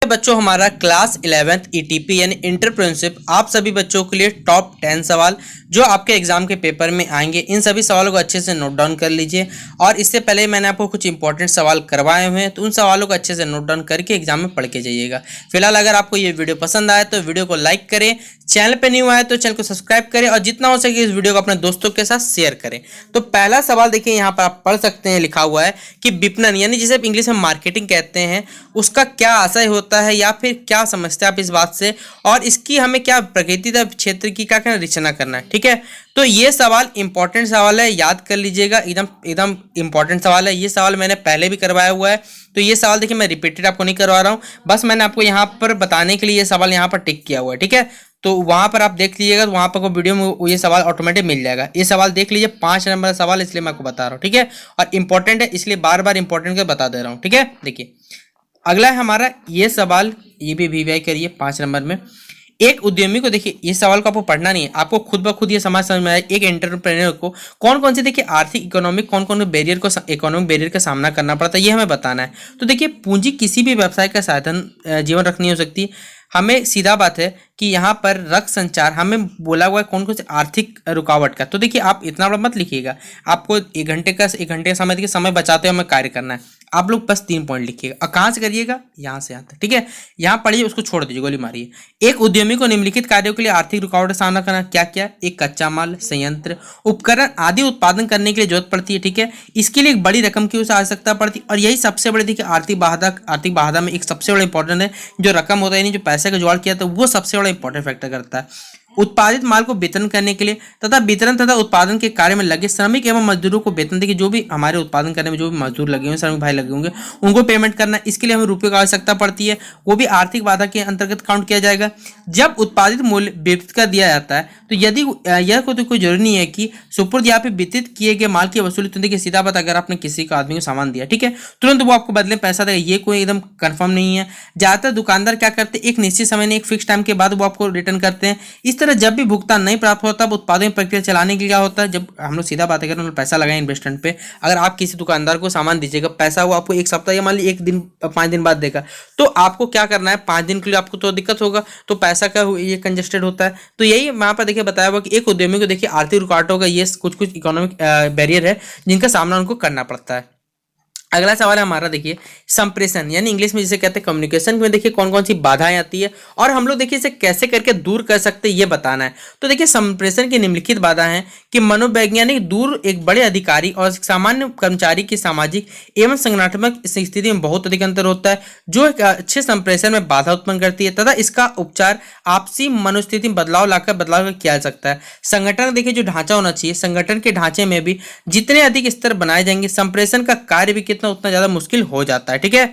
बच्चों हमारा class 11th ETP यानी एंटरप्रेन्योरशिप आप सभी बच्चों के लिए टॉप 10 सवाल जो आपके एग्जाम के पेपर में आएंगे, इन सभी सवालों को अच्छे से नोट डाउन कर लीजिए। और इससे पहले मैंने आपको कुछ इंपॉर्टेंट सवाल करवाए हुए हैं, तो उन सवालों को अच्छे से नोट डाउन करके एग्जाम में पढ़ के जाइएगा। फिलहाल अगर आपको ये वीडियो पसंद आए तो वीडियो को लाइक करें, चैनल पे न्यू आए तो चैनल को सब्सक्राइब करें और जितना हो सके इस वीडियो को अपने दोस्तों के साथ शेयर करें। तो पहला सवाल देखिए, यहाँ पर आप पढ़ सकते हैं, लिखा हुआ है कि विपणन यानी जिसे आप इंग्लिश में मार्केटिंग कहते हैं, उसका क्या आशय होता है या फिर क्या समझते हैं आप इस बात से, और इसकी हमें क्या प्रकृति क्षेत्र की क्या रचना करना है। ठीक है, तो ये सवाल इंपॉर्टेंट सवाल है, याद कर लीजिएगा, एकदम एकदम इंपॉर्टेंट सवाल है। ये सवाल मैंने पहले भी करवाया हुआ है, तो ये सवाल देखिए मैं रिपीटेड आपको नहीं करवा रहा हूँ, बस मैंने आपको यहाँ पर बताने के लिए ये सवाल यहाँ पर टिक किया हुआ है। ठीक है, तो वहां पर आप देख लीजिएगा, तो वहां पर को वीडियो में ये सवाल ऑटोमेटिक मिल जाएगा। ये सवाल देख लीजिए, 5 नंबर सवाल, इसलिए मैं आपको बता रहा हूँ। ठीक है, और इंपॉर्टेंट है इसलिए बार बार इंपॉर्टेंट कर बता दे रहा हूँ। ठीक है, देखिए अगला है हमारा ये सवाल, ये भी वीवीआई करिए 5 नंबर में। एक उद्यमी को, देखिए ये सवाल को आपको पढ़ना नहीं है, आपको खुद ब खुद ये समझ में आए एक एंटरप्रेन्योर को कौन कौन से देखिए आर्थिक इकोनॉमिक कौन कौन बैरियर को इकोनॉमिक बैरियर का सामना करना पड़ता है, ये हमें बताना है। तो देखिए पूंजी किसी भी व्यवसाय का साधन जीवन रखनी हो सकती है। हमें सीधा बात है कि यहाँ पर रक्त संचार हमें बोला हुआ है कौन कौन से आर्थिक रुकावट का। तो देखिए आप इतना बड़ा मत लिखिएगा, आपको एक घंटे का समय देखिए, समय बचाते हुए हमें कार्य करना है। आप लोग बस 3 पॉइंट लिखिएगा। और कहाँ से करिएगा, यहाँ से आता है। ठीक है, यहाँ पढ़िए, उसको छोड़ दीजिए, गोली मारिए। एक उद्यमी को निम्नलिखित कार्यों के लिए आर्थिक रुकावट का सामना करना क्या क्या, एक कच्चा माल, संयंत्र, उपकरण आदि उत्पादन करने के लिए जरूरत पड़ती है। ठीक है, इसके लिए एक बड़ी रकम की उसे आवश्यकता पड़ती है, और यही सबसे बड़ी देखिए आर्थिक बाधा में एक सबसे बड़ा इंपॉर्टेंट है, जो रकम होता है यानी जो पैसे का जुगाड़ किया था, वो सबसे बड़ा इंपॉर्टेंट फैक्टर करता है। उत्पादित माल को वितरण करने के लिए तथा वितरण तथा उत्पादन के कार्य में लगे श्रमिक एवं मजदूरों को वेतन देके, जो भी हमारे उत्पादन करने में जो भी मजदूर लगे होंगे, श्रमिक भाई लगे होंगे, उनको पेमेंट करना, इसके लिए हमें रुपये की आवश्यकता पड़ती है, वो भी आर्थिक बाधा के अंतर्गत काउंट किया जाएगा। जब उत्पादित मूल्य वितरित कर दिया जाता है, तो यदि यह कोई जरूरी नहीं है कि सुपुर्द यहाँ पे वितरित किए गए माल की वसूली, तो देखिए सीधा बात, अगर आपने किसी को आदमी को सामान दिया, ठीक है, तुरंत वो आपको बदले पैसा देगा, ये कोई एकदम कंफर्म नहीं है। ज्यादातर दुकानदार क्या करते हैं, एक निश्चित समय एक फिक्स टाइम के बाद वो आपको रिटर्न करते हैं। इस तरह जब भी भुगतान नहीं प्राप्त होता, तब उत्पादन प्रक्रिया चलाने के लिए क्या होता है, जब हम लोग सीधा बात करें, पैसा लगाए इन्वेस्टमेंट पे, अगर आप किसी दुकानदार को सामान दीजिएगा, पैसा वो आपको 1 सप्ताह या मान लीजिए 1 दिन 5 दिन बाद देगा, तो आपको क्या करना है, 5 दिन के लिए आपको तो दिक्कत होगा, तो पैसा का ये कंजेस्टेड होता है। तो यही वहां पर देखिए बताया हुआ कि एक उद्यमी को देखिए आर्थिक रुकावटों का ये कुछ इकोनॉमिक बैरियर है जिनका सामना उनको करना पड़ता है। अगला सवाल है हमारा, देखिए संप्रेषण यानी इंग्लिश में जिसे कहते हैं कम्युनिकेशन में, देखिए कौन कौन सी बाधाएं आती है और हम लोग देखिए इसे कैसे करके दूर कर सकते हैं, ये बताना है। तो देखिए संप्रेषण की निम्नलिखित बाधा है कि मनोवैज्ञानिक दूर एक बड़े अधिकारी और सामान्य कर्मचारी की सामाजिक एवं संगठनात्मक स्थिति में बहुत अधिक अंतर होता है, जो एक अच्छे संप्रेषण में बाधा उत्पन्न करती है, तथा इसका उपचार आपसी मनोस्थिति में बदलाव लाकर किया जा सकता है। संगठन देखिए जो ढांचा होना चाहिए, संगठन के ढांचे में भी जितने अधिक स्तर बनाए जाएंगे, संप्रेषण का कार्य भी उतना ज्यादा मुश्किल हो जाता है। ठीक है,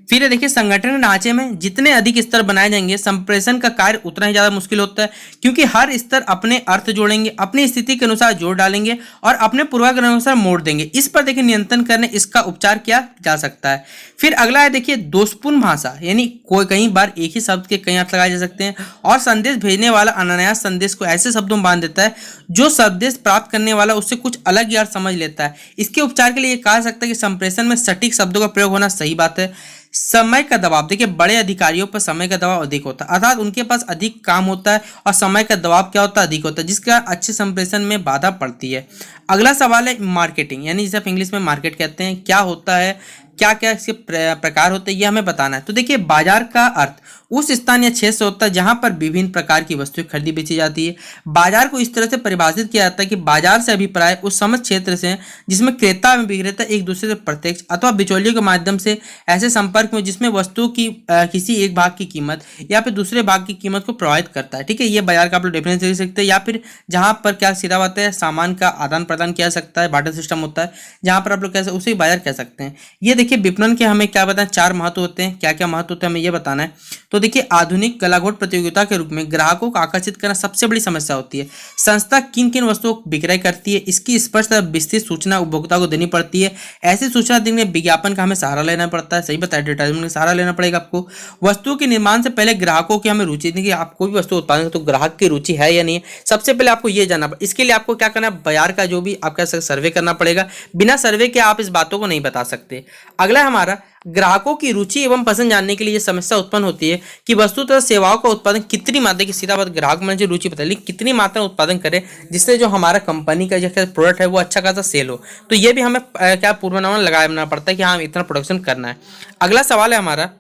फिर देखिए संगठन के ढांचे में जितने अधिक स्तर बनाए जाएंगे, संप्रेषण का कार्य उतना ही ज्यादा मुश्किल होता है, क्योंकि हर स्तर अपने अर्थ जोड़ेंगे, अपनी स्थिति के अनुसार जोड़ डालेंगे और अपने पूर्वाग्रह के अनुसार मोड़ देंगे। इस पर देखिए नियंत्रण करने इसका उपचार किया जा सकता है। फिर अगला है देखिए दोषपूर्ण भाषा, यानी कोई कई बार एक ही शब्द के कई अर्थ लगाए जा सकते हैं, और संदेश भेजने वाला अनायास संदेश को ऐसे शब्दों में बांध देता है जो संदेश प्राप्त करने वाला उससे कुछ अलग ही अर्थ समझ लेता है। इसके उपचार के लिए कहा जा सकता है कि संप्रेषण में सटीक शब्दों का प्रयोग होना सही बात है। समय का दबाव, देखिए बड़े अधिकारियों पर समय का दबाव अधिक होता है, अर्थात उनके पास अधिक काम होता है और समय का दबाव क्या होता है, अधिक होता है, जिसका अच्छे संप्रेषण में बाधा पड़ती है। अगला सवाल है मार्केटिंग, यानी जिसे आप इंग्लिश में मार्केट कहते हैं, क्या होता है, क्या क्या इसके प्रकार होते हैं, ये हमें बताना है। तो देखिए बाजार का अर्थ उस स्थान या क्षेत्र से होता है जहां पर विभिन्न प्रकार की वस्तुएं खरीदी बेची जाती है। बाजार को इस तरह से परिभाषित किया जाता है कि बाजार से अभिप्राय उस समस्त क्षेत्र से जिसमें क्रेता एवं विक्रेता एक दूसरे से प्रत्यक्ष अथवा बिचौलियों के माध्यम से ऐसे संपर्क में जिसमें वस्तु की किसी एक भाग की कीमत या फिर दूसरे भाग की कीमत को प्रभावित करता है। ठीक है, ये बाजार का आप लोग डेफिनेशन देख सकते हैं, या फिर जहां पर क्या सीधा बात है, सामान का आदान प्रदान किया सकता है, बार्टर सिस्टम होता है, जहां पर आप लोग कैसे उसे बाजार कह सकते हैं। ये देखिए विपणन के हमें क्या बताएं, 4 महत्व होते हैं, क्या क्या महत्व होते हैं हमें ये बताना है। तो देखिए आधुनिक गलाघोट प्रतियोगिता के रूप में ग्राहकों को आकर्षित करना सबसे बड़ी समस्या होती है। संस्था किन किन वस्तुओं को विक्रय करती है, इसकी स्पष्ट विस्तृत सूचना उपभोक्ता को देनी पड़ती है। ऐसी सूचना देने में विज्ञापन का हमें सहारा लेना पड़ता है, सही बताया, एडवर्टाइजमेंट का सहारा लेना पड़ेगा आपको। वस्तुओं के निर्माण से पहले ग्राहकों की हमें रुचि देखिए, आप कोई भी वस्तु उत्पादन तो ग्राहक की रुचि है या नहीं है, सबसे पहले आपको ये जानना पड़ेगा। इसके लिए आपको क्या करना है, बाजार का जो भी आपका सर्वे करना पड़ेगा, बिना सर्वे के आप इस बातों को नहीं बता सकते। अगला है हमारा ग्राहकों की रुचि एवं पसंद जानने के लिए ये समस्या उत्पन्न होती है कि वस्तु तथा सेवाओं का उत्पादन कितनी मात्रा की, सीधा बात ग्राहक में जो रुचि बताइए कितनी मात्रा में उत्पादन करे जिससे जो हमारा कंपनी का जो प्रोडक्ट है वो अच्छा खासा सेल हो। तो ये भी हमें क्या पूर्वानुमान लगाना पड़ता है कि हाँ इतना प्रोडक्शन करना है। अगला सवाल है हमारा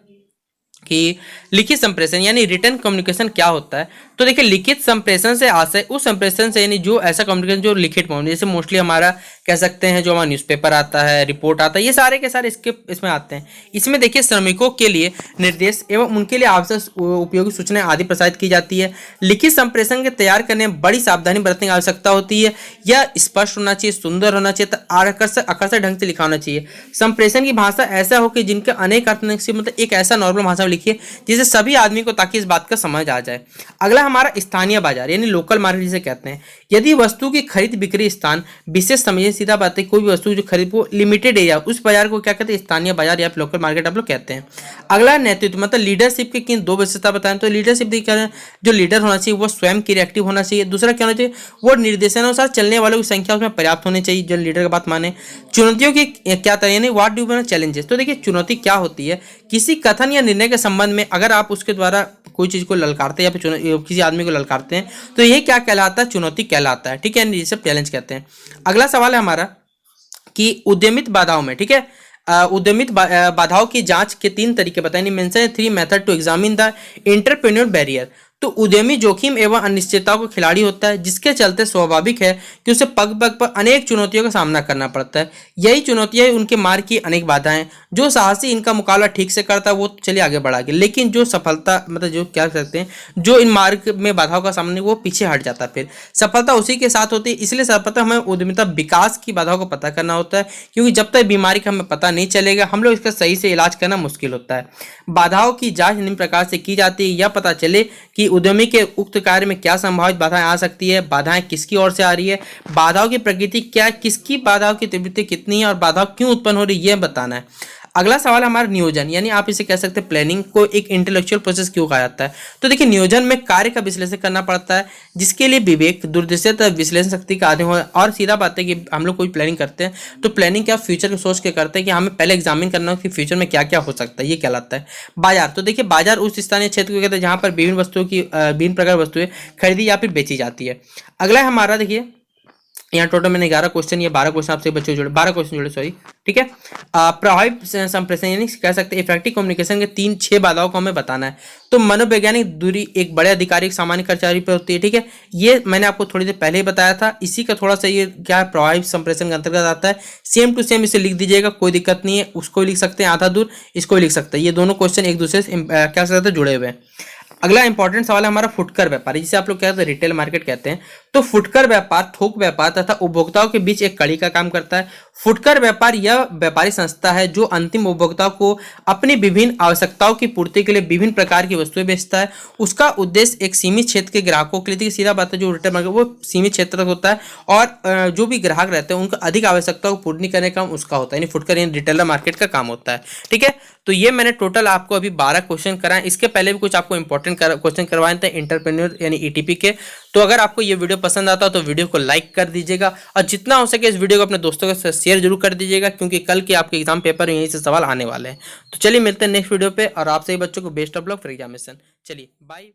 कि लिखित संप्रेषण यानी रिटर्न कम्युनिकेशन क्या होता है। तो देखिए लिखित संप्रेषण से आशय उस संप्रेषण से यानी जो ऐसा कम्युनिकेशन जो लिखित फॉर्म, जैसे मोस्टली हमारा कह सकते हैं जो हमारा न्यूज़पेपर आता है, रिपोर्ट आता है, ये सारे के सारे इसमें आते हैं। इसमें देखिए श्रमिकों के लिए निर्देश एवं उनके लिए आवश्यक उपयोगी सूचनाएं आदि प्रसारित की जाती है। लिखित संप्रेषण के तैयार करने में बड़ी सावधानी बरतने की आवश्यकता होती है। यह स्पष्ट होना चाहिए, सुंदर होना चाहिए, आकर्षक ढंग से लिखा होना चाहिए। संप्रेषण की भाषा ऐसा हो कि जिनके अनेक अर्थ, मतलब एक ऐसा नॉर्मल भाषा में लिखिए जिसे सभी आदमी को, ताकि इस बात का समझ आ जाए। अगला हमारा स्थानीय बाजार यानी लोकल मार्केट जिसे कहते हैं। यदि वस्तु की खरीद बिक्री स्थान विशेष समझिए, सीधा बात है कोई भी वस्तु जो खरीद वो लिमिटेड एरिया, उस बाजार को क्या कहते हैं, स्थानीय बाजार या लोकल मार्केट आप लोग कहते हैं। अगला नेतृत्व, मतलब लीडरशिप की किन दो विशेषता बताएं। तो लीडरशिप क्या, जो लीडर होना चाहिए वो स्वयं क्रिएटिव होना चाहिए। दूसरा क्या होना चाहिए, वो निर्देशानुसार चलने वालों की संख्या उसमें पर्याप्त होनी चाहिए, जो लीडर की बात माने। चुनौतियों की क्या तरह यानी व्हाट डू चैलेंजेस। तो देखिए चुनौती क्या होती है, किसी कथन या निर्णय के संबंध में अगर आप उसके द्वारा कोई चीज को ललकारते हैं या फिर किसी आदमी को ललकारते हैं तो ये क्या कहलाता है, चुनौती कहलाता है। ठीक है, ये सब चैलेंज कहते हैं। अगला सवाल है हमारा कि उद्यमित बाधाओं में, ठीक है, उद्यमित बाधाओं की जांच के 3 तरीके बताएं। Mention 3 method to examine the entrepreneur barrier. तो उद्यमी जोखिम एवं अनिश्चितताओं का खिलाड़ी होता है, जिसके चलते स्वाभाविक है कि उसे पग पग पर अनेक चुनौतियों का सामना करना पड़ता है। यही चुनौतियां उनके मार्ग की अनेक बाधाएं। जो साहसी इनका मुकाबला ठीक से करता है वो चलिए आगे बढ़ा गया, लेकिन जो सफलता, मतलब जो क्या सकते हैं, जो इन मार्ग में बाधाओं का सामने वो पीछे हट जाता है, फिर सफलता उसी के साथ होती है। इसलिए सफलता हमें उद्यमिता विकास की बाधाओं को पता करना होता है, क्योंकि जब तक बीमारी का हमें पता नहीं चलेगा हम लोग इसका सही से इलाज करना मुश्किल होता है। बाधाओं की जांच निम्न प्रकार से की जाती है, यह पता चले कि उद्यमी के उक्त कार्य में क्या संभावित बाधाएं आ सकती है, बाधाएं किसकी ओर से आ रही है, बाधाओं की प्रकृति क्या, किसकी बाधाओं की तीव्रता कितनी है और बाधाएं क्यों उत्पन्न हो रही है, यह बताना है। अगला सवाल हमारा नियोजन, यानी आप इसे कह सकते हैं प्लानिंग को एक इंटेलेक्चुअल प्रोसेस क्यों कहा जाता है। तो देखिए नियोजन में कार्य का विश्लेषण करना पड़ता है, जिसके लिए विवेक, दूरदृष्टि तथा विश्लेषण शक्ति का अध्ययन हो। और सीधा बात है कि हम लोग कोई प्लानिंग करते हैं तो प्लानिंग क्या फ्यूचर को सोच के करते हैं कि हमें पहले एग्जामिन करना हो कि फ्यूचर में क्या क्या हो सकता है, ये कहलाता है। बाजार, तो देखिए बाजार उस स्थानीय क्षेत्र को कहते हैं जहां पर विभिन्न वस्तुओं की विभिन्न प्रकार वस्तुएं खरीदी या फिर बेची जाती है। अगला है हमारा, देखिए यहाँ टोटल मैंने 11 क्वेश्चन या 12 क्वेश्चन आपसे बच्चों जुड़े, 12 क्वेश्चन जुड़े, सॉरी, ठीक है। प्रभावी संप्रेषण यानी कह सकते हैं इफेक्टिव कम्युनिकेशन के 3-6 बाधाओं को हमें बताना है। तो मनोवैज्ञानिक दूरी एक बड़े अधिकारी सामान्य कर्मचारी पर होती है, ठीक है, ये मैंने आपको थोड़ी देर पहले ही बताया था। इसी का थोड़ा सा ये क्या है, प्रभावी संप्रेषण के अंतर्गत आता है। सेम टू सेम इसे लिख दीजिएगा, कोई दिक्कत नहीं है। उसको लिख सकते हैं आधा दूर, इसको भी लिख सकते हैं। ये दोनों क्वेश्चन एक दूसरे से क्या सकते हैं, जुड़े हुए हैं। अगला इंपॉर्टेंट सवाल है हमारा फुटकर व्यापार, जिसे आप लोग कहते हैं रिटेल मार्केट कहते हैं। तो फुटकर व्यापार थोक व्यापार तथा उपभोक्ताओं के बीच एक कड़ी का काम करता है। फुटकर व्यापार यह व्यापारी संस्था है जो अंतिम उपभोक्ताओं को अपनी विभिन्न आवश्यकताओं की पूर्ति के लिए विभिन्न प्रकार की वस्तुएं बेचता है। उसका उद्देश्य एक सीमित क्षेत्र के ग्राहकों के लिए, सीधा बात है जो रिटेल मार्केट वो सीमित क्षेत्र तक होता है और जो भी ग्राहक रहते हैं उनका अधिक आवश्यकताओं को पूर्ति करने का काम उसका होता है, यानी फुटकर यानी रिटेलर मार्केट का काम होता है। ठीक है, तो ये मैंने टोटल आपको अभी 12 क्वेश्चन कराए। इसके पहले भी कुछ आपको इंपॉर्टेंट क्वेश्चन करवाए थे एंटरप्रेन्योर यानी ईटीपी के। तो अगर आपको ये वीडियो पसंद आता है तो वीडियो को लाइक कर दीजिएगा और जितना हो सके इस वीडियो को अपने दोस्तों के साथ शेयर जरूर कर दीजिएगा, क्योंकि कल के आपके एग्जाम पेपर में यहीं से सवाल आने वाले हैं। तो चलिए मिलते हैं नेक्स्ट वीडियो पे और आप सभी बच्चों को best of luck for examination. चलिए बाय।